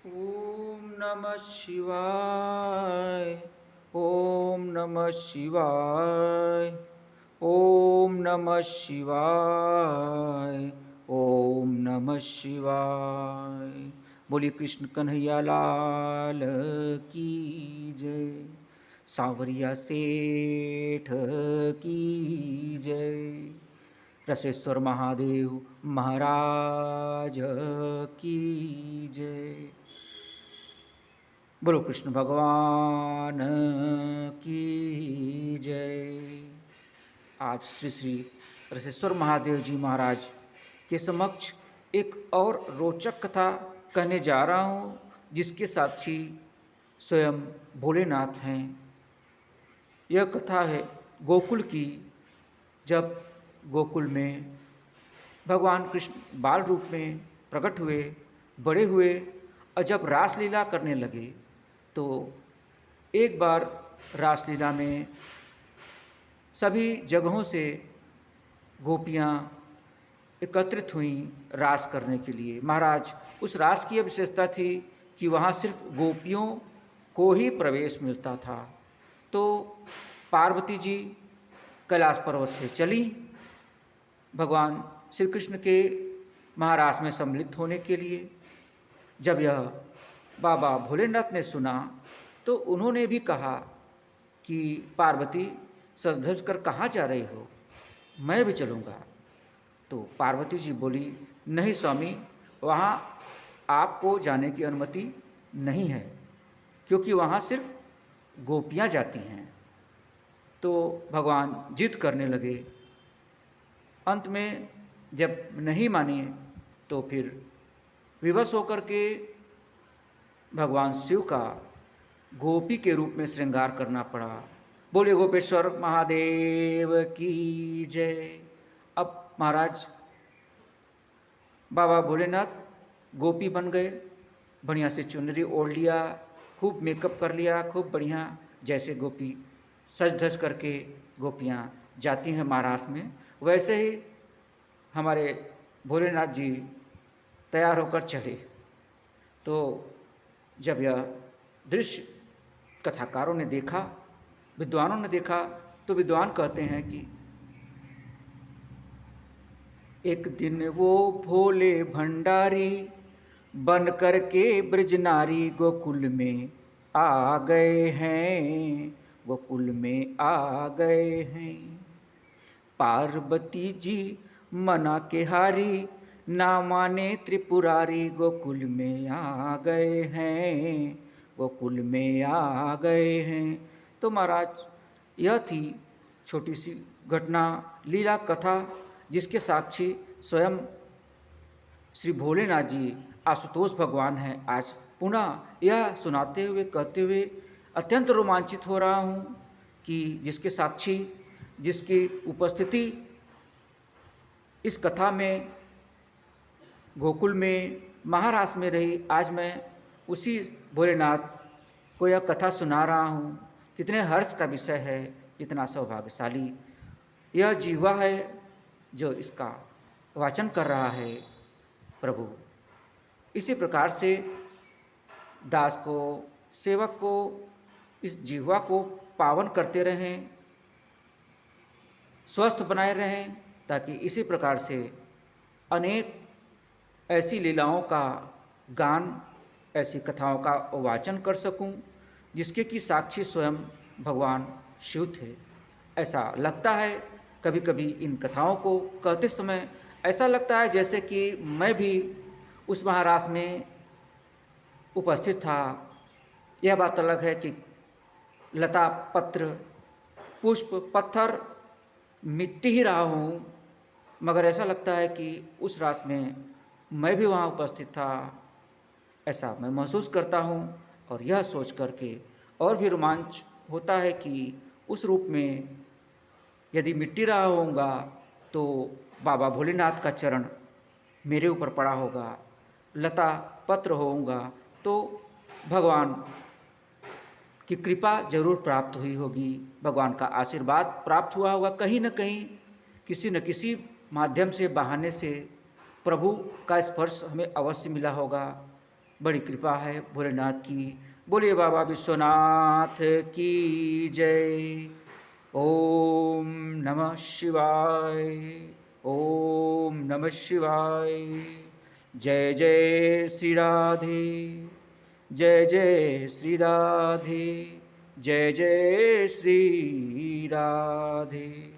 ओम नमः शिवाय। ओम नमः शिवाय। ओम नमः शिवाय। ओम नमः शिवाय। बोलिए कृष्ण कन्हैया लाल की जय। सांवरिया सेठ की जय। रसेश्वर महादेव महाराज की जय। बोलो कृष्ण भगवान की जय। आज श्री श्री रसेश्वर महादेव जी महाराज के समक्ष एक और रोचक कथा कहने जा रहा हूँ, जिसके साक्षी स्वयं भोलेनाथ हैं। यह कथा है गोकुल की। जब गोकुल में भगवान कृष्ण बाल रूप में प्रकट हुए, बड़े हुए और जब रासलीला करने लगे, तो एक बार रासलीला में सभी जगहों से गोपियाँ एकत्रित हुईं रास करने के लिए। महाराज, उस रास की यह विशेषता थी कि वहाँ सिर्फ गोपियों को ही प्रवेश मिलता था। तो पार्वती जी कैलाश पर्वत से चली भगवान श्री कृष्ण के महारास में सम्मिलित होने के लिए। जब यह बाबा भोलेनाथ ने सुना तो उन्होंने भी कहा कि पार्वती, सज धज कर कहाँ जा रही हो, मैं भी चलूँगा। तो पार्वती जी बोली, नहीं स्वामी, वहाँ आपको जाने की अनुमति नहीं है, क्योंकि वहाँ सिर्फ गोपियाँ जाती हैं। तो भगवान जिद करने लगे। अंत में जब नहीं मानी तो फिर विवश होकर के भगवान शिव का गोपी के रूप में श्रृंगार करना पड़ा। बोले गोपेश्वर महादेव की जय। अब महाराज बाबा भोलेनाथ गोपी बन गए। बढ़िया से चुनरी ओढ़ लिया, खूब मेकअप कर लिया, खूब बढ़िया, जैसे गोपी सज धज करके गोपियाँ जाती हैं महारास में, वैसे ही हमारे भोलेनाथ जी तैयार होकर चले। तो जब यह दृश्य कथाकारों ने देखा, विद्वानों ने देखा, तो विद्वान कहते हैं कि एक दिन वो भोले भंडारी बन कर के ब्रज नारी गोकुल में आ गए हैं, गोकुल में आ गए हैं। पार्वती जी मना के हारी, ना माने त्रिपुरारी, गोकुल में आ गए हैं, गोकुल में आ गए हैं। तो महाराज, यह थी छोटी सी घटना, लीला कथा, जिसके साक्षी स्वयं श्री भोलेनाथ जी आशुतोष भगवान हैं। आज पुनः यह सुनाते हुए, कहते हुए अत्यंत रोमांचित हो रहा हूँ कि जिसके साक्षी, जिसकी उपस्थिति इस कथा में गोकुल में महारास में रही, आज मैं उसी भोलेनाथ को यह कथा सुना रहा हूँ। कितने हर्ष का विषय है, कितना सौभाग्यशाली यह जीवा है जो इसका वाचन कर रहा है। प्रभु इसी प्रकार से दास को, सेवक को, इस जीवा को पावन करते रहें, स्वस्थ बनाए रहें, ताकि इसी प्रकार से अनेक ऐसी लीलाओं का गान, ऐसी कथाओं का वाचन कर सकूं, जिसके कि साक्षी स्वयं भगवान शिव थे। ऐसा लगता है कभी कभी इन कथाओं को कहते समय, ऐसा लगता है जैसे कि मैं भी उस महारास में उपस्थित था। यह बात अलग है कि लता, पत्र, पुष्प, पत्थर, मिट्टी ही रहा हूँ, मगर ऐसा लगता है कि उस रास में मैं भी वहाँ उपस्थित था, ऐसा मैं महसूस करता हूँ। और यह सोच करके और भी रोमांच होता है कि उस रूप में यदि मिट्टी रहा होऊंगा तो बाबा भोलेनाथ का चरण मेरे ऊपर पड़ा होगा, लता पत्र होऊंगा तो भगवान की कृपा जरूर प्राप्त हुई होगी, भगवान का आशीर्वाद प्राप्त हुआ होगा। कहीं न कहीं, किसी न किसी माध्यम से, बहाने से प्रभु का स्पर्श हमें अवश्य मिला होगा। बड़ी कृपा है भोलेनाथ की। बोलिए बाबा विश्वनाथ की जय। ओम नमः शिवाय। ओम नमः शिवाय। जय जय श्री राधे। जय जय श्री राधे। जय जय श्री राधे।